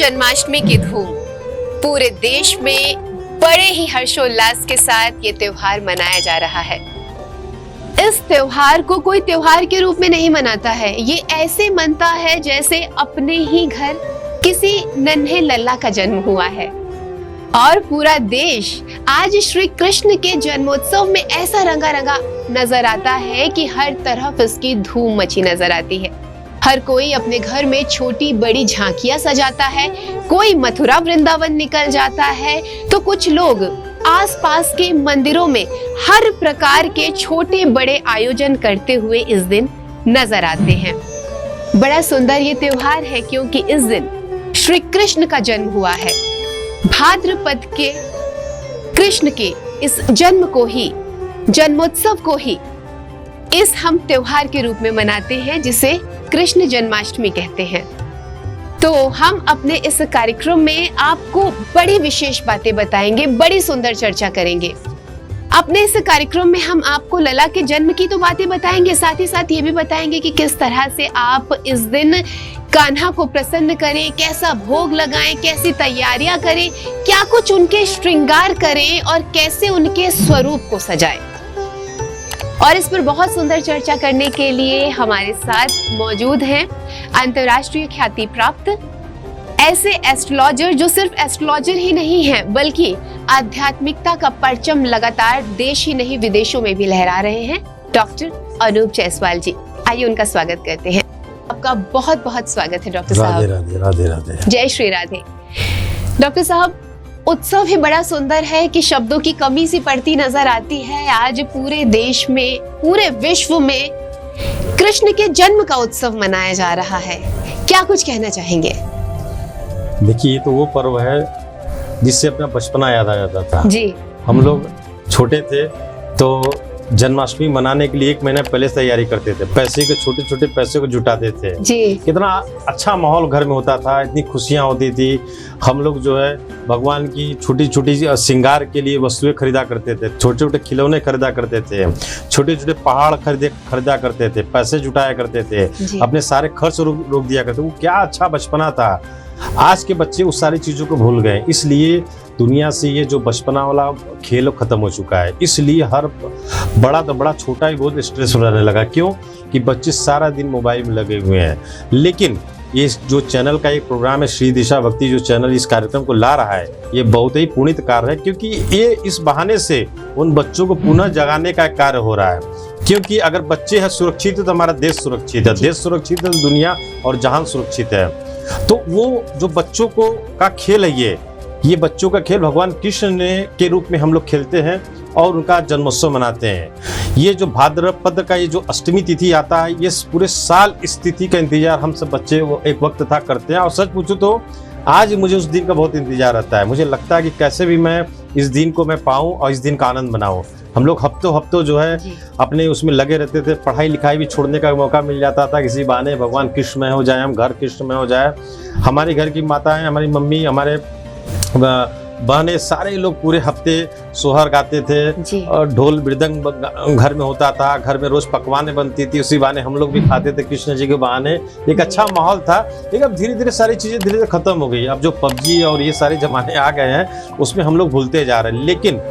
जन्माष्टमी की धूम पूरे देश में बड़े ही हर्षोल्लास के साथ ये त्योहार मनाया जा रहा है। इस त्योहार को कोई त्योहार के रूप में नहीं मनाता है, ये ऐसे मनता है जैसे अपने ही घर किसी नन्हे लल्ला का जन्म हुआ है। और पूरा देश आज श्री कृष्ण के जन्मोत्सव में ऐसा रंगा रंगा नजर आता है कि हर तरफ इसकी धूम मची नजर आती है। हर कोई अपने घर में छोटी बड़ी झांकियां सजाता है, कोई मथुरा वृंदावन निकल जाता है, तो कुछ लोग आसपास के मंदिरों में हर प्रकार के छोटे बड़े आयोजन करते हुए इस दिन नजर आते हैं। बड़ा सुंदर ये त्योहार है क्योंकि इस दिन श्री कृष्ण का जन्म हुआ है। भाद्रपद के कृष्ण के इस जन्म को ही, जन्मोत्सव को ही इस हम त्योहार के रूप में मनाते हैं जिसे कृष्ण जन्माष्टमी कहते हैं। तो हम अपने इस कार्यक्रम में आपको बड़ी विशेष बातें बताएंगे, बड़ी सुंदर चर्चा करेंगे। अपने इस कार्यक्रम में हम आपको लला के जन्म की तो बातें बताएंगे, साथ ही साथ ये भी बताएंगे कि किस तरह से आप इस दिन कान्हा को प्रसन्न करें, कैसा भोग लगाएं, कैसी तैयारियां करें, क्या कुछ उनके श्रृंगार करें और कैसे उनके स्वरूप को सजाएं। और इस पर बहुत सुंदर चर्चा करने के लिए हमारे साथ मौजूद हैं अंतर्राष्ट्रीय ख्याति प्राप्त ऐसे एस्ट्रोलॉजर जो सिर्फ एस्ट्रोलॉजर ही नहीं हैं बल्कि आध्यात्मिकता का परचम लगातार देश ही नहीं विदेशों में भी लहरा रहे हैं, डॉक्टर अनूप जायसवाल जी। आइए उनका स्वागत करते हैं। आपका बहुत बहुत स्वागत है डॉक्टर साहब। राधे राधे राधे। जय श्री राधे। डॉक्टर साहब, उत्सव ही बड़ा सुंदर है कि शब्दों की कमी सी पड़ती नजर आती है। आज पूरे देश में, पूरे विश्व में कृष्ण के जन्म का उत्सव मनाया जा रहा है, क्या कुछ कहना चाहेंगे? देखिए, ये तो वो पर्व है जिससे अपना बचपना याद आ जाता था जी। हम लोग छोटे थे तो जन्माष्टमी मनाने के लिए 1 महीना पहले से तैयारी करते थे, पैसे के छोटे छोटे पैसे को जुटाते थे जी। कितना अच्छा माहौल घर में होता था, इतनी खुशियां होती थी। हम लोग जो है भगवान की छोटी छोटी श्रृंगार के लिए वस्तुएं खरीदा करते थे, छोटे छोटे खिलौने खरीदा करते थे, छोटे छोटे पहाड़ खरीदा करते थे, पैसे जुटाया करते थे, अपने सारे खर्च रोक दिया करते। वो क्या अच्छा बचपना था। आज के बच्चे उस सारी चीज़ों को भूल गए, इसलिए दुनिया से ये जो बचपना वाला खेल खत्म हो चुका है। इसलिए हर बड़ा तो बड़ा, छोटा ही बहुत स्ट्रेस रहने लगा। क्यों? कि बच्चे सारा दिन मोबाइल में लगे हुए हैं। लेकिन ये जो चैनल का एक प्रोग्राम है श्री दिशा भक्ति, जो चैनल इस कार्यक्रम को ला रहा है, ये बहुत ही पुनीत कार्य है क्योंकि ये इस बहाने से उन बच्चों को पुनः जगाने का कार्य हो रहा है। क्योंकि अगर बच्चे हैं सुरक्षित है तो हमारा देश सुरक्षित है, देश सुरक्षित है तो दुनिया और जहान सुरक्षित है। तो वो जो बच्चों को का खेल है, ये बच्चों का खेल भगवान कृष्ण ने के रूप में हम लोग खेलते हैं और उनका जन्मोत्सव मनाते हैं। ये जो भाद्रपद का ये जो अष्टमी तिथि आता है, ये पूरे साल इस तिथि का इंतजार हम सब बच्चे वो एक वक्त था करते हैं। और सच पूछूं तो आज मुझे उस दिन का बहुत इंतजार रहता है। मुझे लगता है कि कैसे भी मैं इस दिन को मैं पाऊँ और इस दिन का आनंद मनाऊँ। हम लोग हफ्तों जो है अपने उसमें लगे रहते थे, पढ़ाई लिखाई भी छोड़ने का मौका मिल जाता था किसी बहाने। भगवान कृष्ण में हो जाए, हम घर कृष्ण में हो जाए, हमारे घर की माताएं, हमारी मम्मी, हमारे बहने, सारे लोग पूरे हफ्ते सोहर गाते थे और ढोल मृदंग घर में होता था, घर में रोज पकवानें बनती थी, उसी बहाने हम लोग भी खाते थे कृष्ण जी के बहाने। एक अच्छा माहौल था। लेकिन अब धीरे धीरे सारी चीज़ें धीरे धीरे खत्म हो गई। अब जो पबजी और ये सारे जमाने आ गए हैं उसमें हम लोग भूलते जा रहे हैं। लेकिन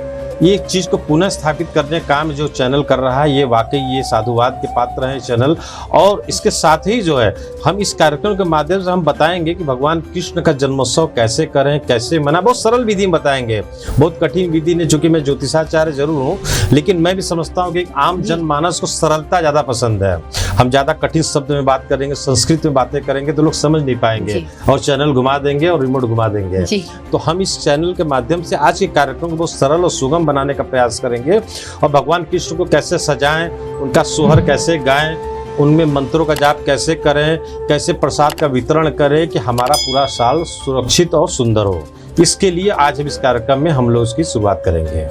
ये चीज़ को पुनः स्थापित करने का काम जो चैनल कर रहा है, ये वाकई ये साधुवाद के पात्र है चैनल। और इसके साथ ही जो है हम इस कार्यक्रम के माध्यम से हम बताएंगे कि भगवान कृष्ण का जन्मोत्सव कैसे करें, कैसे मना। बहुत सरल विधि में बताएंगे, बहुत कठिन विधि नहीं। चूंकि मैं ज्योतिषाचार्य जरूर हूँ, लेकिन मैं भी समझता हूँ कि आम जनमानस को सरलता ज़्यादा पसंद है। हम ज़्यादा कठिन शब्द में बात करेंगे, संस्कृत में बातें करेंगे तो लोग समझ नहीं पाएंगे और चैनल घुमा देंगे और रिमोट घुमा देंगे। तो हम इस चैनल के माध्यम से आज के कार्यक्रम को बहुत सरल और सुगम बनाने का प्रयास करेंगे और भगवान कृष्ण को कैसे सजाएं, उनका सोहर कैसे गाएं, उनमें मंत्रों का जाप कैसे करें, कैसे प्रसाद का वितरण करें कि हमारा पूरा साल सुरक्षित और सुंदर हो। इसके लिए आज हम इस कार्यक्रम में हम लोग इसकी शुरुआत करेंगे।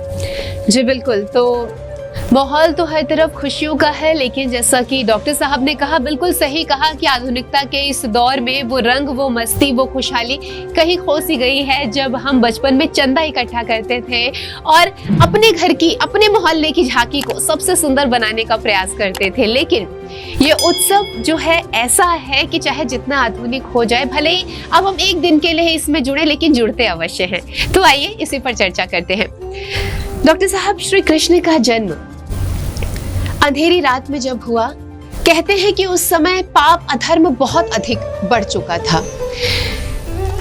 जी बिल्कुल। तो माहौल तो हर तरफ खुशियों का है, लेकिन जैसा कि डॉक्टर साहब ने कहा, बिल्कुल सही कहा कि आधुनिकता के इस दौर में वो रंग, वो मस्ती, वो खुशहाली कहीं खो सी गई है। जब हम बचपन में चंदा इकट्ठा करते थे और अपने घर की, अपने मोहल्ले की झांकी को सबसे सुंदर बनाने का प्रयास करते थे, लेकिन ये उत्सव जो है ऐसा है कि चाहे जितना आधुनिक हो जाए, भले ही अब हम एक दिन के लिए इसमें जुड़े, लेकिन जुड़ते अवश्य हैं। तो आइए इसी पर चर्चा करते हैं। डॉक्टर साहब, श्री कृष्ण का जन्म अंधेरी रात में जब हुआ, कहते हैं कि उस समय पाप अधर्म बहुत अधिक बढ़ चुका था।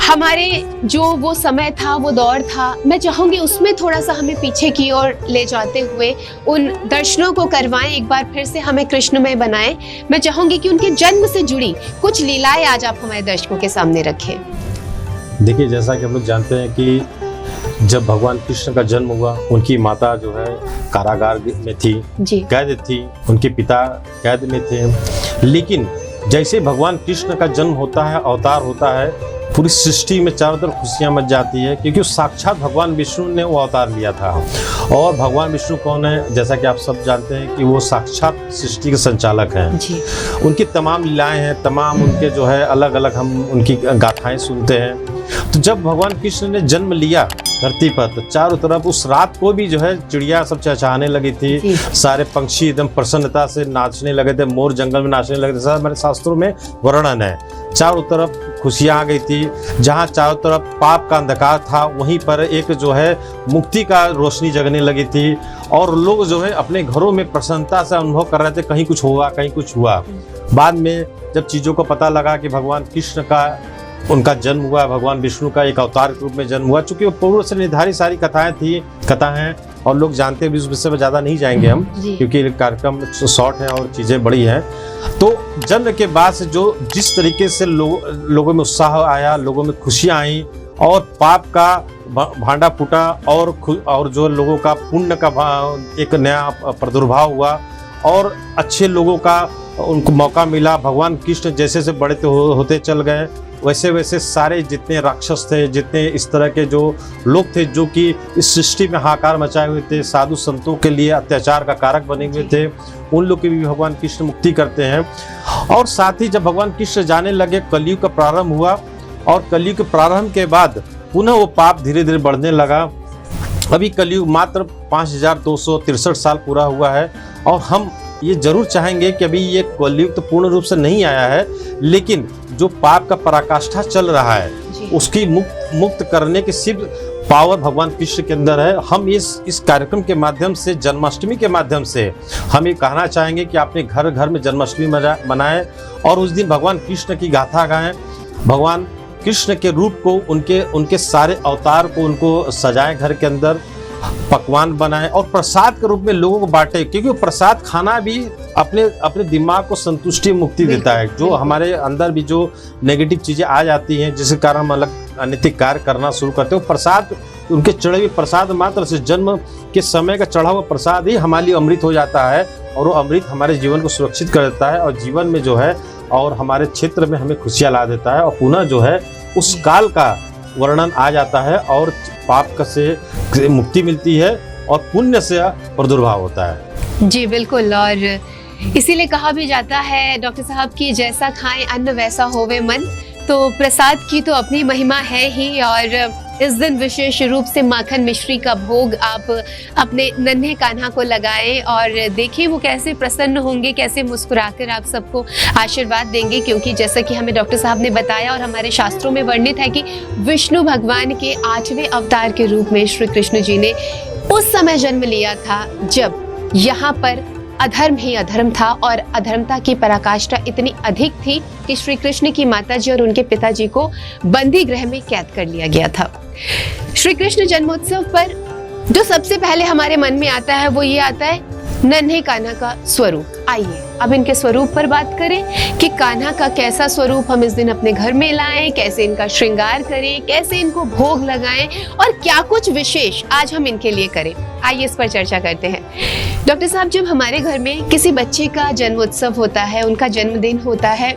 हमारे जो वो समय था, वो दौर था, मैं चाहूंगी उसमें थोड़ा सा हमें पीछे की ओर ले जाते हुए उन दर्शनों को करवाएं, एक बार फिर से हमें कृष्णमय बनाएं। मैं चाहूंगी कि उनके जन्म से जुड़ी कुछ लीलाएं आज आप हमारे दर्शकों के सामने रखें। देखिए, जैसा कि हम लोग जानते हैं कि जब भगवान कृष्ण का जन्म हुआ, उनकी माता जो है कारागार में थी, कैद थी, उनके पिता कैद में थे। लेकिन जैसे भगवान कृष्ण का जन्म होता है, अवतार होता है, पूरी सृष्टि में चारों तरफ खुशियां मच जाती है, क्योंकि साक्षात भगवान विष्णु ने वो अवतार लिया था। और भगवान विष्णु कौन है? जैसा कि आप सब जानते हैं कि वो साक्षात सृष्टि के संचालक हैं। उनकी तमाम लीलाएं हैं, तमाम उनके जो है अलग अलग हम उनकी गाथाएं सुनते हैं। तो जब भगवान कृष्ण ने जन्म लिया धरती पर, तो चारों तरफ उस रात को भी जो है चिड़िया सब चहचहाने लगी थी, सारे पंछी एकदम प्रसन्नता से नाचने लगे थे, मोर जंगल में नाचने लगे थे। सब हमारे शास्त्रों में वर्णन है। चारों तरफ खुशियां आ गई थी। जहां चारों तरफ पाप का अंधकार था, वहीं पर एक जो है मुक्ति का रोशनी जगने लगी थी, और लोग जो है अपने घरों में प्रसन्नता से अनुभव कर रहे थे, कहीं कुछ हुआ, कहीं कुछ हुआ। बाद में जब चीज़ों को पता लगा कि भगवान कृष्ण का उनका जन्म हुआ, भगवान विष्णु का एक अवतार के रूप में जन्म हुआ, चूंकि वो पूर्व से निर्धारित सारी कथा हैं और लोग जानते भी, उस विषय में ज़्यादा नहीं जाएंगे हम, क्योंकि कार्यक्रम शॉर्ट है और चीज़ें बड़ी हैं। तो जन्म के बाद से जो जिस तरीके से लोगों में उत्साह आया, लोगों में खुशियाँ आई, और पाप का भांडा फूटा, और जो लोगों का पुण्य का एक नया प्रादुर्भाव हुआ, और अच्छे लोगों का उनको मौका मिला। भगवान कृष्ण जैसे से बड़े होते चल गए, वैसे वैसे सारे जितने राक्षस थे, जितने इस तरह के जो लोग थे जो कि इस सृष्टि में हाहाकार मचाए हुए थे, साधु संतों के लिए अत्याचार का कारक बने हुए थे, उन लोग की भी भगवान कृष्ण मुक्ति करते हैं। और साथ ही जब भगवान कृष्ण जाने लगे, कलयुग का प्रारंभ हुआ, और कलयुग के प्रारंभ के बाद पुनः वो पाप धीरे धीरे बढ़ने लगा। अभी कलयुग मात्र 5263 साल पूरा हुआ है, और हम ये जरूर चाहेंगे कि अभी ये कलयुग तो पूर्ण रूप से नहीं आया है, लेकिन जो पाप का पराकाष्ठा चल रहा है, उसकी मुक्त करने की सिर्फ पावर भगवान कृष्ण के अंदर है। हम इस कार्यक्रम के माध्यम से, जन्माष्टमी के माध्यम से, हम ये कहना चाहेंगे कि अपने घर घर में जन्माष्टमी मनाएं, और उस दिन भगवान कृष्ण की गाथा गाएं, भगवान कृष्ण के रूप को, उनके सारे अवतार को उनको सजाएं, घर के अंदर पकवान बनाएं, और प्रसाद के रूप में लोगों को बांटे, क्योंकि प्रसाद खाना भी अपने दिमाग को संतुष्टि, मुक्ति देता है। जो हमारे अंदर भी जो नेगेटिव चीज़ें आ जाती हैं, जिसके कारण हम अलग अनैतिक कार्य करना शुरू करते हैं, प्रसाद, उनके चढ़े हुए प्रसाद मात्र से, जन्म के समय का चढ़ा हुआ प्रसाद ही हमारे लिए अमृत हो जाता है, और वो अमृत हमारे जीवन को सुरक्षित कर देता है, और जीवन में जो है और हमारे क्षेत्र में हमें खुशियाँ ला देता है, और पुनः जो है उस काल का वर्णन आ जाता है, और पाप से मुक्ति मिलती है, और पुण्य से प्रादुर्भाव होता है। जी बिल्कुल, और इसीलिए कहा भी जाता है डॉक्टर साहब कि जैसा खाएं अन्न वैसा होवे मन। तो प्रसाद की तो अपनी महिमा है ही, और इस दिन विशेष रूप से माखन मिश्री का भोग आप अपने नन्हे कान्हा को लगाएं, और देखिए वो कैसे प्रसन्न होंगे, कैसे मुस्कुराकर आप सबको आशीर्वाद देंगे। क्योंकि जैसा कि हमें डॉक्टर साहब ने बताया और हमारे शास्त्रों में वर्णित है कि विष्णु भगवान के 8वें अवतार के रूप में श्री कृष्ण जी ने उस समय जन्म लिया था, जब यहाँ पर अधर्म ही अधर्म था, और अधर्मता की पराकाष्ठा इतनी अधिक थी कि श्री कृष्ण की माताजी और उनके पिताजी को बंदी गृह में कैद कर लिया गया था। श्री कृष्ण जन्मोत्सव पर जो सबसे पहले हमारे मन में आता है, वो ये आता है नन्हे कान्हा का स्वरूप। आइए अब इनके स्वरूप पर बात करें कि कान्हा का कैसा स्वरूप हम इस दिन अपने घर में लाएं, कैसे इनका श्रृंगार करें, कैसे इनको भोग लगाएं, और क्या कुछ विशेष आज हम इनके लिए करें। आइए इस पर चर्चा करते हैं। डॉक्टर साहब, जब हमारे घर में किसी बच्चे का जन्मोत्सव होता है, उनका जन्मदिन होता है,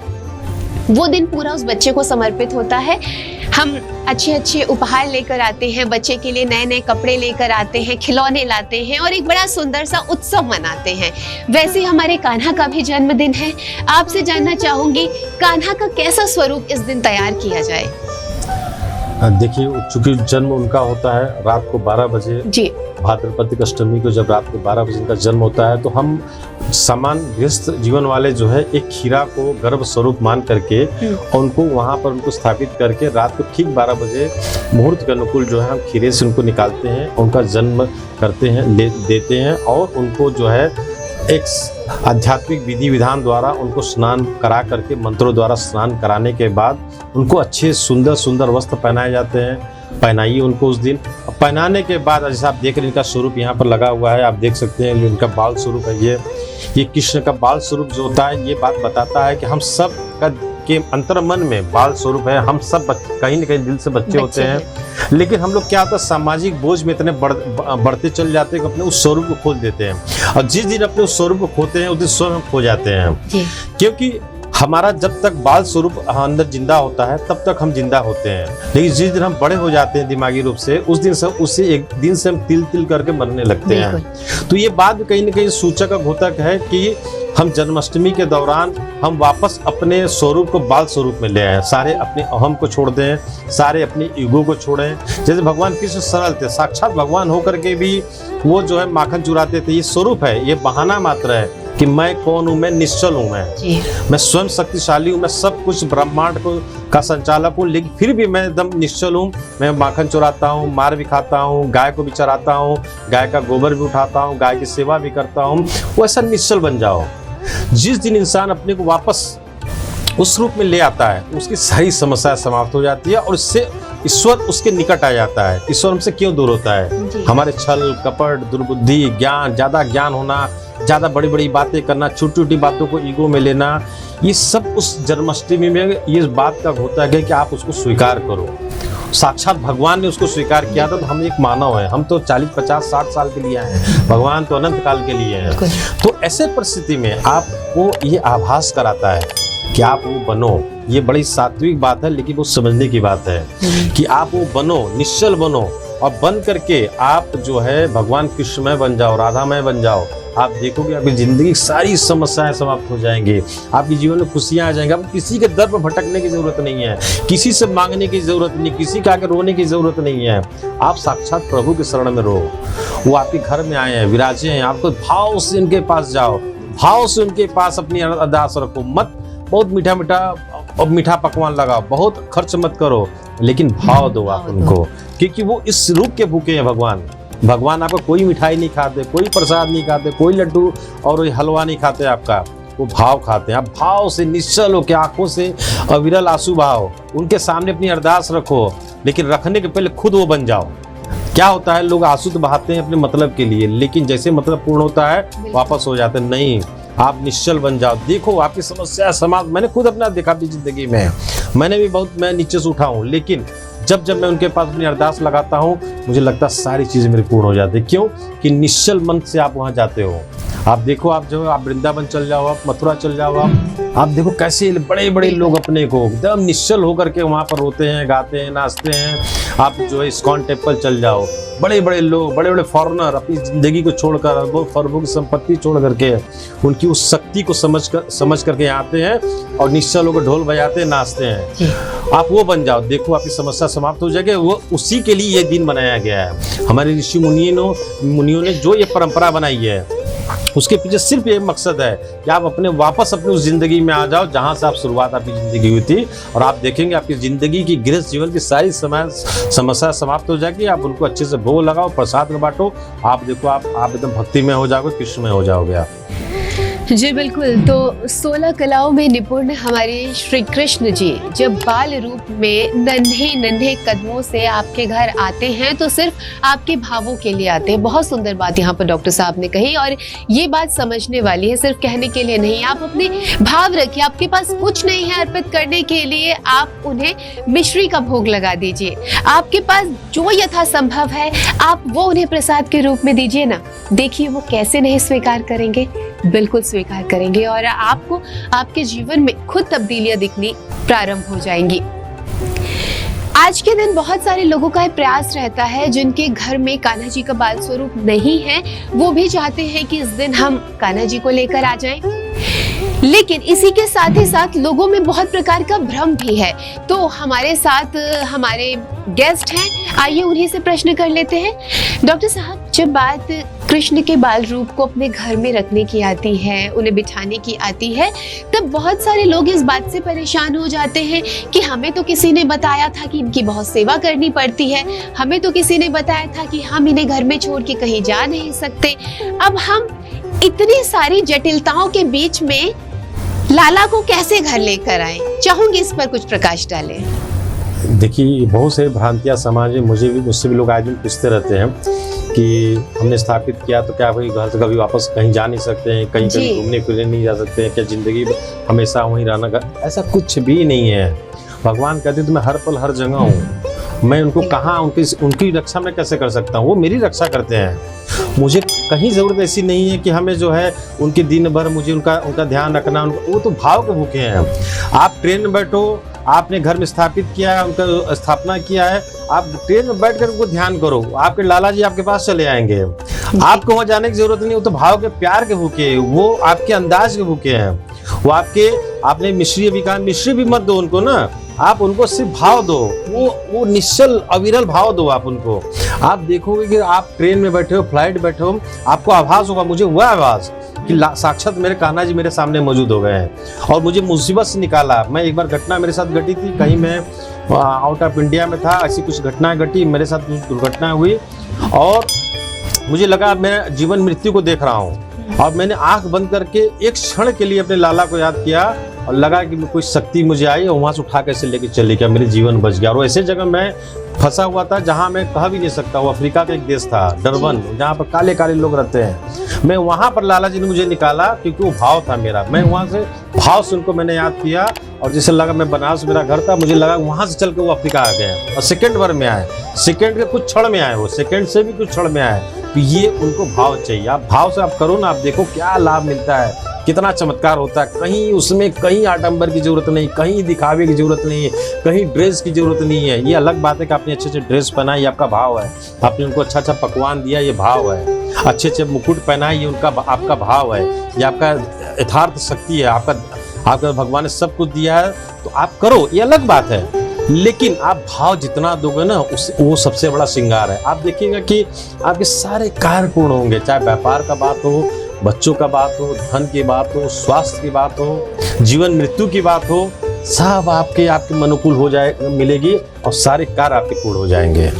वो दिन पूरा उस बच्चे को समर्पित होता है। हम अच्छे अच्छे उपहार लेकर आते हैं, बच्चे के लिए नए नए कपड़े लेकर आते हैं, खिलौने लाते हैं और एक बड़ा सुंदर सा उत्सव मनाते हैं। वैसे ही हमारे कान्हा का भी जन्मदिन है। आपसे जानना चाहूंगी, कान्हा का कैसा स्वरूप इस दिन तैयार किया जाए? देखिए, चूंकि जन्म उनका होता है रात को 12 बजे जी, भाद्रपद अष्टमी को, जब रात को 12 बजे उनका जन्म होता है, तो हम सामान्य गृहस्थ जीवन वाले जो है एक खीरा को गर्भ स्वरूप मान करके और उनको वहाँ पर उनको स्थापित करके रात को ठीक 12 बजे मुहूर्त के अनुकूल जो है हम खीरे से उनको निकालते हैं, उनका जन्म करते हैं, देते हैं और उनको जो है एक आध्यात्मिक विधि विधान द्वारा उनको स्नान करा करके, मंत्रों द्वारा स्नान कराने के बाद उनको अच्छे सुंदर सुंदर वस्त्र पहनाए जाते हैं। पहनाइए उनको उस दिन। पहनाने के बाद जैसे आप देख रहे हैं, इनका स्वरूप यहाँ पर लगा हुआ है, आप देख सकते हैं इनका बाल स्वरूप है। ये कृष्ण का बाल स्वरूप जो होता है, ये बात बताता है कि हम सब का के अंतर मन में बाल स्वरूप है। हम सब कहीं न कहीं दिल से बच्चे होते हैं, लेकिन हम लोग क्या होता है, सामाजिक बोझ में इतने बढ़ते चल जाते हैं कि अपने उस स्वरूप को खो देते हैं। और जिस दिन अपने उस स्वरूप को खोते हैं उस दिन स्वयं खो जाते हैं, क्योंकि हमारा जब तक बाल स्वरूप अंदर जिंदा होता है तब तक हम जिंदा होते हैं। लेकिन जिस दिन हम बड़े हो जाते हैं दिमागी रूप से, उस दिन से उसी एक दिन से हम तिल तिल करके मरने लगते हैं। तो ये बात कहीं न कहीं सूचक घोतक है कि हम जन्माष्टमी के दौरान हम वापस अपने स्वरूप को बाल स्वरूप में ले आए, सारे अपने अहम को छोड़ दें, सारे अपने ईगो को छोड़ें। जैसे भगवान कृष्ण सरल थे, साक्षात भगवान होकर के भी वो जो है माखन चुराते थे। ये स्वरूप है, ये बहाना मात्र है कि मैं कौन हूँ, मैं निश्चल हूँ, मैं स्वयं शक्तिशाली हूँ, मैं सब कुछ ब्रह्मांड को का संचालक हूँ, लेकिन फिर भी मैं एकदम निश्चल हूँ। मैं माखन चुराता हूँ, मार भी खाता हूँ, गाय को भी चराता हूँ, गाय का गोबर भी उठाता हूँ, गाय की सेवा भी करता हूँ। वैसा निश्चल बन जाओ। जिस दिन इंसान अपने को वापस उस रूप में ले आता है, उसकी सारी समस्या समाप्त हो जाती है और इससे ईश्वर उसके निकट आ जाता है। ईश्वर हमसे क्यों दूर होता है? हमारे छल कपट, दुर्बुद्धि, ज्ञान, ज्यादा ज्ञान होना, ज्यादा बड़ी बड़ी बातें करना, छोटी छोटी बातों को ईगो में लेना, ये सब उस जन्माष्टमी में ये बात का होता है कि आप उसको स्वीकार करो। साक्षात भगवान ने उसको स्वीकार किया था, तो हम एक मानव है, हम तो 40, 50, 60 साल के लिए आए हैं, भगवान तो अनंत काल के लिए हैं। तो ऐसे परिस्थिति में आपको ये आभास कराता है कि आप वो बनो। ये बड़ी सात्विक बात है, लेकिन वो समझने की बात है कि आप वो बनो, निश्चल बनो और बन करके आप जो है भगवान कृष्णमय बन जाओ, राधामय बन जाओ। आप देखोगे आपकी जिंदगी की सारी समस्याएं समाप्त हो जाएंगी, आपके जीवन में खुशियां आ जाएंगी। आपको किसी के दर पर भटकने की जरूरत नहीं है, किसी से मांगने की जरूरत नहीं, किसी के आगे रोने की जरूरत नहीं है। आप साक्षात प्रभु के शरण में रहो। वो आपके घर में आए हैं, विराजे हैं, आपको भाव से उनके पास जाओ, भाव से उनके पास अपनी अरदास रखो। मत बहुत मीठा मीठा और मीठा पकवान लगाओ, बहुत खर्च मत करो, लेकिन भाव दो आप उनको, क्योंकि वो इस रूप के भूखे हैं। भगवान आपका कोई मिठाई नहीं खाते, कोई प्रसाद नहीं खाते, कोई लड्डू और हलवा नहीं खाते आपका, वो भाव खाते हैं। आप भाव से निश्चल हो के आंखों से अविरल आंसू बहाओ, उनके सामने अपनी अरदास रखो, लेकिन रखने के पहले खुद वो बन जाओ। क्या होता है, लोग आंसू तो बहाते हैं अपने मतलब के लिए, लेकिन जैसे मतलब पूर्ण होता है वापस हो जाते हैं। नहीं, आप निश्चल बन जाओ। देखो आपकी समस्या समाज, मैंने खुद अपना देखा अपनी जिंदगी में, मैंने भी बहुत, मैं नीचे से उठा हूँ, लेकिन जब जब मैं उनके पास अपनी अरदास लगाता हूँ, मुझे लगता है सारी चीजें मेरी पूर्ण हो जाती है। क्यों? कि निश्चल मन से आप वहाँ जाते हो। आप देखो, आप जो आप वृंदावन चल जाओ, आप मथुरा चल जाओ, आप देखो कैसे बड़े बड़े लोग अपने को एकदम निश्चल होकर के वहाँ पर रोते हैं, गाते हैं, नाचते हैं। आप जो है इस्कॉन टेम्पल चल जाओ, बड़े बड़े लोग, बड़े बड़े फॉरेनर अपनी जिंदगी को छोड़कर, वो फॉरनों की संपत्ति छोड़ करके, उनकी उस शक्ति को समझ करके आते हैं और निश्चल होकर ढोल बजाते हैं, नाचते हैं। आप वो बन जाओ, देखो आपकी समस्या समाप्त हो जाएगी। वो उसी के लिए ये दिन बनाया गया है। हमारे ऋषि मुनियों ने जो ये परंपरा बनाई है, उसके पीछे सिर्फ ये मकसद है कि आप वापस अपनी उस जिंदगी में आ जाओ जहां से आप शुरुआत आपकी जिंदगी हुई थी, और आप देखेंगे आपकी जिंदगी की गृहस्थ जीवन की सारी समस्या समाप्त हो जाएगी। आप उनको अच्छे से भोग लगाओ, प्रसाद बांटो, आप देखो आप एकदम भक्ति में हो जाओगे, कृष्ण में हो जाओगे आप। जी बिल्कुल। तो 16 कलाओं में निपुण हमारे श्री कृष्ण जी जब बाल रूप में नन्हे नन्हे कदमों से आपके घर आते हैं, तो सिर्फ आपके भावों के लिए आते हैं। बहुत सुंदर बात यहाँ पर डॉक्टर साहब ने कही, और ये बात समझने वाली है, सिर्फ कहने के लिए नहीं। आप अपने भाव रखिए, आपके पास कुछ नहीं है अर्पित करने के लिए, आप उन्हें मिश्री का भोग लगा दीजिए। आपके पास जो यथासंभव है आप वो उन्हें प्रसाद के रूप में दीजिए ना, देखिए वो कैसे नहीं स्वीकार करेंगे। बिल्कुल स्वीकार करेंगे और आपको आपके जीवन में खुद तब्दीलियां दिखनी प्रारंभ हो जाएंगी। आज के दिन बहुत सारे लोगों का प्रयास रहता है जिनके घर में कान्हा जी का बाल स्वरूप नहीं है, वो भी चाहते हैं कि इस दिन हम कान्हा जी को लेकर आ जाएं। लेकिन इसी के साथ ही साथ लोगों में बहुत प्रकार का भ्रम भी है। तो हमारे साथ हमारे गेस्ट हैं, आइए उन्हीं से प्रश्न कर लेते हैं। डॉक्टर साहब, जब बात कृष्ण के बाल रूप को अपने घर में रखने की आती है, उन्हें बिठाने की आती है, तब बहुत सारे लोग इस बात से परेशान हो जाते हैं कि हमें तो किसी ने बताया था कि इनकी बहुत सेवा करनी पड़ती है, हमें तो किसी ने बताया था कि हम इन्हें घर में छोड़ के कहीं जा नहीं सकते। अब हम इतनी सारी जटिलताओं के बीच में लाला को कैसे घर लेकर आए? चाहूंगी इस पर कुछ प्रकाश डालें। देखिए, बहुत से भ्रांतियां समाज में मुझसे भी लोग आज भी पूछते रहते हैं कि हमने स्थापित किया तो क्या भाई घर से कभी वापस कहीं जा नहीं सकते हैं, कहीं कहीं घूमने फिरने नहीं जा सकते हैं, क्या जिंदगी हमेशा वहीं रहना? ऐसा कुछ भी नहीं है। भगवान कहते तो मैं हर पल हर जगह हूँ। मैं उनको कहाँ उनकी रक्षा मैं कैसे कर सकता हूँ? वो मेरी रक्षा करते हैं। मुझे कहीं ज़रूरत ऐसी नहीं है कि हमें जो है उनके दिन भर मुझे उनका ध्यान रखना। वो तो भाव के भूखे हैं। आप ट्रेन में बैठो, आपने घर में स्थापित किया है, उनका स्थापना किया है, आप ट्रेन में बैठ कर उनको ध्यान करो, आपके लाला जी आपके पास चले आएंगे। आपको वहाँ जाने की जरूरत नहीं। वो तो भाव के प्यार के भूखे हैं, वो आपके अंदाज के भूखे हैं। वो आपने मिश्री भी कहा, मिश्री भी मत दो उनको ना, आप उनको सिर्फ भाव दो। वो निश्चल अविरल भाव दो आप उनको। आप देखोगे कि आप ट्रेन में बैठे हो, फ्लाइट बैठे हो, आपको आभास होगा, मुझे हुआ आभास कि साक्षात मेरे कान्हा जी मेरे सामने मौजूद हो गए हैं और मुझे मुसीबत से निकाला। मैं एक बार घटना मेरे साथ घटी थी, कहीं मैं आउट ऑफ इंडिया में था, ऐसी कुछ घटनाएं घटी, मेरे साथ कुछ दुर्घटना हुई और मुझे लगा मैं जीवन मृत्यु को देख रहा हूँ। और मैंने आंख बंद करके एक क्षण के लिए अपने लाला को याद किया और लगा कि कोई शक्ति मुझे आई और वहाँ से उठा कैसे लेके चले गया, मेरे जीवन बच गया। और ऐसे जगह मैं फंसा हुआ था जहाँ मैं कह भी नहीं सकता। वो अफ्रीका का एक देश था, डरबन, जहाँ पर काले काले लोग रहते हैं। मैं वहाँ पर लाला जी ने मुझे निकाला क्योंकि वो भाव था मेरा। मैं वहाँ से भाव से उनको मैंने याद किया और जैसे लगा मैं बनारस मेरा घर था, मुझे लगा वहाँ से चल के वो अफ्रीका आ गए और सेकंड भर में आए, सेकंड के कुछ क्षण में आए, वो सेकंड से भी कुछ क्षण में आए। तो ये उनको भाव चाहिए। आप भाव से आप करो ना, आप देखो क्या लाभ मिलता है, कितना चमत्कार होता है। कहीं उसमें कहीं आडंबर की जरूरत नहीं, कहीं दिखावे की जरूरत नहीं है, कहीं ड्रेस की जरूरत नहीं है। ये अलग बात है कि आपने अच्छे अच्छे ड्रेस पहना, ये आपका भाव है। आपने उनको अच्छा अच्छा पकवान दिया, ये भाव है। अच्छे अच्छे मुकुट पहना, ये उनका आपका भाव है, ये आपका यथार्थ शक्ति है। आपका भगवान ने सब कुछ दिया है तो आप करो, ये अलग बात है। लेकिन आप भाव जितना दोगे ना वो सबसे बड़ा श्रृंगार है। आप देखिएगा कि आपके सारे कार्य पूर्ण होंगे, चाहे व्यापार का बात हो, बच्चों का बात हो, धन की बात हो, स्वास्थ्य की बात हो, जीवन मृत्यु की बात हो, सब आपके अनुकूल हो जाए मिलेगी और सारे कार्य आपके पूर्ण हो जाएंगे।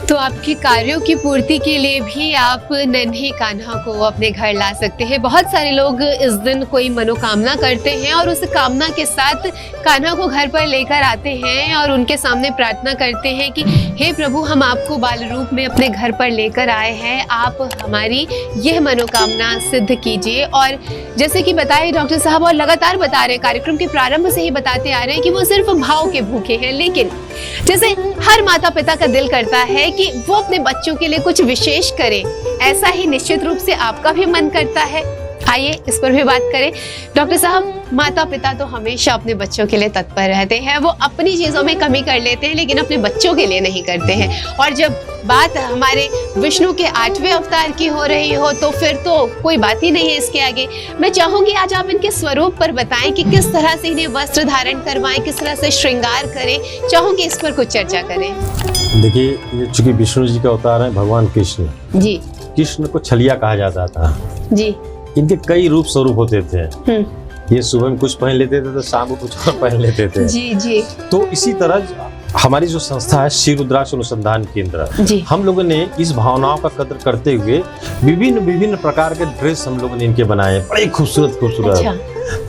तो आपके कार्यों की पूर्ति के लिए भी आप नन्हे कान्हा को अपने घर ला सकते हैं। बहुत सारे लोग इस दिन कोई मनोकामना करते हैं और उस कामना के साथ कान्हा को घर पर लेकर आते हैं और उनके सामने प्रार्थना करते हैं कि हे प्रभु, हम आपको बाल रूप में अपने घर पर लेकर आए हैं, आप हमारी यह मनोकामना सिद्ध कीजिए। और जैसे कि बताए डॉक्टर साहब और लगातार बता रहे, कार्यक्रम के प्रारंभ से ही बताते आ रहे हैं कि वो सिर्फ भाव के भूखे हैं। लेकिन जैसे हर माता पिता का दिल करता है कि वो अपने बच्चों के लिए कुछ विशेष करें, ऐसा ही निश्चित रूप से आपका भी मन करता है। आइए इस पर भी बात करें। डॉक्टर साहब, माता पिता तो हमेशा अपने बच्चों के लिए तत्पर रहते हैं, वो अपनी चीजों में कमी कर लेते हैं लेकिन अपने बच्चों के लिए नहीं करते हैं। और जब बात हमारे विष्णु के 8वें अवतार की हो रही हो तो फिर तो कोई बात ही नहीं है इसके आगे। मैं चाहूंगी आज आप इनके स्वरूप पर बताएं कि किस तरह से इन्हें वस्त्र धारण करवाएं, किस तरह से श्रृंगार करें। चाहूंगी इस पर कुछ चर्चा करें। देखिए, ये चूंकि विष्णु जी का अवतार है भगवान कृष्ण जी, कृष्ण को छलिया कहा जाता था जी। इनके कई रूप स्वरूप होते थे। ये सुबह में कुछ पहन लेते थे तो शाम को कुछ और पहन लेते थे। जी जी। तो इसी तरह हमारी जो संस्था है श्री रुद्राक्ष अनुसंधान केंद्र, हम लोगों ने इस भावनाओं का कदर करते हुए विभिन्न प्रकार के ड्रेस हम लोगों ने इनके बनाए, बड़े खूबसूरत। अच्छा।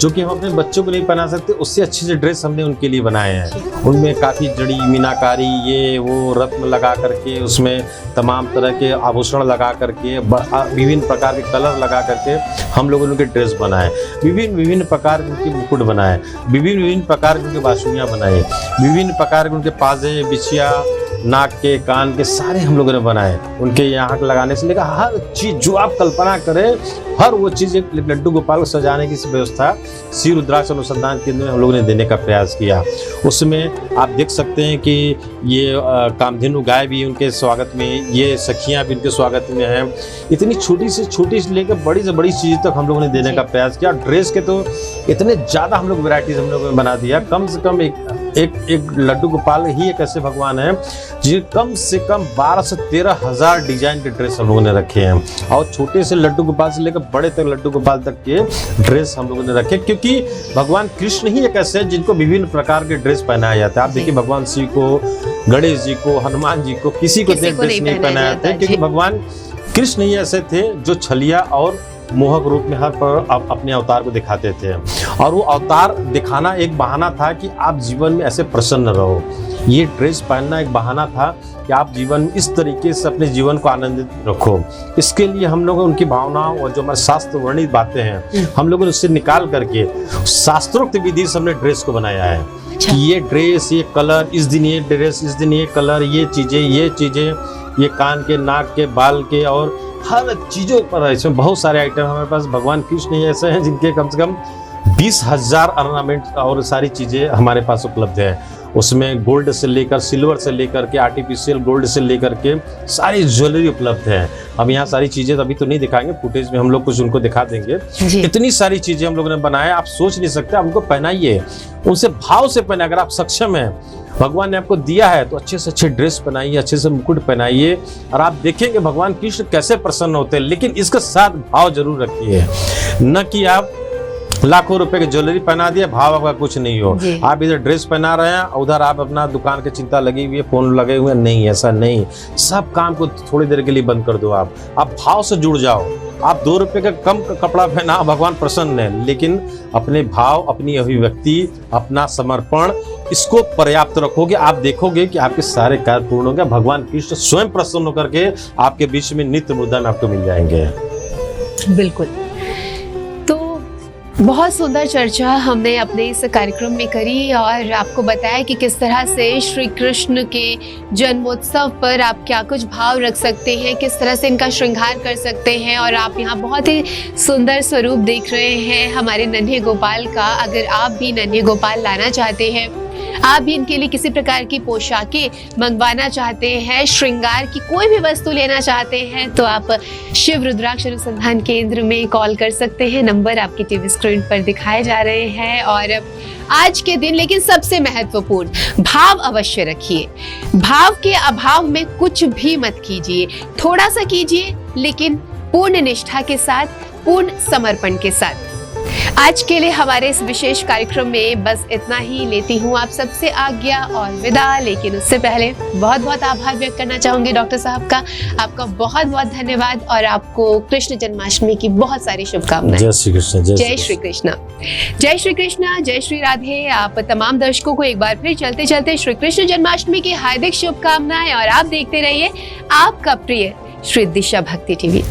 जो कि हम अपने बच्चों को नहीं पहना सकते, उससे अच्छे से ड्रेस हमने उनके लिए बनाए हैं। उनमें काफी जड़ी मीनाकारी, ये वो रत्न लगा करके, उसमें तमाम तरह के आभूषण लगा करके, विभिन्न प्रकार के कलर लगा करके हम लोगों ने उनके ड्रेस बनाए। विभिन्न प्रकार के उनके मुकुट बनाए, विभिन्न प्रकार के उनके बांसुरियाँ बनाए, विभिन्न प्रकार के उनके पाजे, बिछिया, नाक के, कान के सारे हम लोगों ने बनाए। उनके यहाँ लगाने से लेकर हर चीज जो आप कल्पना करें, हर वो चीज एक लड्डू गोपाल को सजाने की व्यवस्था श्री रुद्राक्ष अनुसंधान केंद्र में हम लोगों ने देने का प्रयास किया। उसमें आप देख सकते हैं कि ये कामधेनु गाय भी उनके स्वागत में, ये सखियां भी उनके स्वागत में हैं। इतनी छोटी से लेकर बड़ी से बड़ी चीज तक हम लोगों ने देने का प्रयास किया। ड्रेस के तो इतने ज्यादा हम लोग वैरायटीज हम लोगों ने बना दिया। कम से कम एक लड्डू गोपाल ही एक ऐसे भगवान है जिन कम से कम 12 से 13 हजार डिजाइन के ड्रेस हम लोगों ने रखे हैं। और छोटे से लड्डू गोपाल से लेकर बड़े तक लड्डू गोपाल तक के ड्रेस हम लोगों ने रखे, क्योंकि भगवान कृष्ण ही एक ऐसे हैं जिनको विभिन्न प्रकार के ड्रेस पहनाया जाता है। आप देखिए भगवान शिव को, गणेश जी को, हनुमान जी को, किसी को ड्रेस नहीं पहनाया जाता है, क्योंकि भगवान कृष्ण ही ऐसे थे जो छलिया और मोहक रूप में हर पर अपने अवतार को दिखाते थे। और वो अवतार दिखाना एक बहाना था कि आप जीवन में ऐसे प्रसन्न रहो। ये ड्रेस पहनना एक बहाना था कि आप जीवन में इस तरीके से अपने जीवन को आनंदित रखो। इसके लिए हम लोग उनकी भावनाओं और जो हमारे शास्त्र वर्णित बातें हैं, हम लोगों ने उससे निकाल करके शास्त्रोक्त विधि से हमने ड्रेस को बनाया है। कि ये ड्रेस, ये कलर, इस दिन ये ड्रेस, इस दिन ये कलर, ये चीजें, ये कान के, नाक के, बाल के और हर चीजों पर इसमें बहुत सारे आइटम हमारे पास। भगवान कृष्ण ही ऐसे हैं जिनके कम से कम 20,000 ऑर्नामेंट और सारी चीजें हमारे पास उपलब्ध है। उसमें गोल्ड से लेकर, सिल्वर से लेकर के, आर्टिफिशियल गोल्ड से लेकर के सारी ज्वेलरी उपलब्ध है। अब यहाँ सारी चीजें अभी तो नहीं दिखाएंगे, फुटेज में हम लोग कुछ उनको दिखा देंगे। इतनी सारी चीजें हम लोगों ने बनाया, आप सोच नहीं सकते। आप उनको पहनाइए, उनसे भाव से पहनाइए। अगर आप सक्षम हैं, भगवान ने आपको दिया है, तो अच्छे से अच्छे ड्रेस पहनाइए, अच्छे से मुकुट पहनाइए, और आप देखेंगे भगवान कृष्ण कैसे प्रसन्न होते हैं। लेकिन इसके साथ भाव जरूर रखिए, न कि आप लाखों रुपए की ज्वेलरी पहना दिया, भाव आपका कुछ नहीं हो। आप इधर ड्रेस पहना रहे हैं, उधर आप अपना दुकान की चिंता लगी हुई है, फोन लगे हुए, नहीं, ऐसा नहीं। सब काम को थोड़ी देर के लिए बंद कर दो। आप भाव से जुड़ जाओ। आप 2 रुपए का कम कपड़ा पहना, भगवान प्रसन्न है, लेकिन अपने भाव, अपनी अभिव्यक्ति, अपना समर्पण, इसको पर्याप्त रखोगे, आप देखोगे कि आपके सारे कार्य पूर्ण होंगे। भगवान कृष्ण स्वयं प्रसन्न होकर के आपके बीच में नित्य मुद्दा में आपको मिल जाएंगे। बिल्कुल। तो बहुत सुंदर चर्चा हमने अपने इस कार्यक्रम में करी और आपको बताया कि किस तरह से श्री कृष्ण के जन्मोत्सव पर आप क्या कुछ भाव रख सकते हैं, किस तरह से इनका श्रृंगार कर सकते हैं। और आप यहाँ बहुत ही सुंदर स्वरूप देख रहे हैं हमारे नन्हे गोपाल का। अगर आप भी नन्हे गोपाल लाना चाहते हैं, आप भी इनके लिए किसी प्रकार की पोशाकें मंगवाना चाहते हैं, श्रृंगार की कोई भी वस्तु लेना चाहते हैं, तो आप शिव रुद्राक्ष अनुसंधान केंद्र में कॉल कर सकते हैं। नंबर आपकी टीवी स्क्रीन पर दिखाए जा रहे हैं। और आज के दिन लेकिन सबसे महत्वपूर्ण, भाव अवश्य रखिए। भाव के अभाव में कुछ भी मत कीजिए, थोड़ा सा कीजिए, लेकिन पूर्ण निष्ठा के साथ, पूर्ण समर्पण के साथ। आज के लिए हमारे इस विशेष कार्यक्रम में बस इतना ही। लेती हूँ आप सबसे आज्ञा और विदा, लेकिन उससे पहले बहुत बहुत आभार व्यक्त करना चाहूंगी डॉक्टर साहब का। आपका बहुत बहुत धन्यवाद और आपको कृष्ण जन्माष्टमी की बहुत सारी शुभकामनाएं। जय श्री कृष्ण। जय श्री कृष्ण। जय श्री कृष्ण, जय श्री राधे। आप तमाम दर्शकों को एक बार फिर चलते चलते श्री कृष्ण जन्माष्टमी की हार्दिक शुभकामनाएं। और आप देखते रहिए आपका प्रिय श्री दिशा भक्ति टीवी।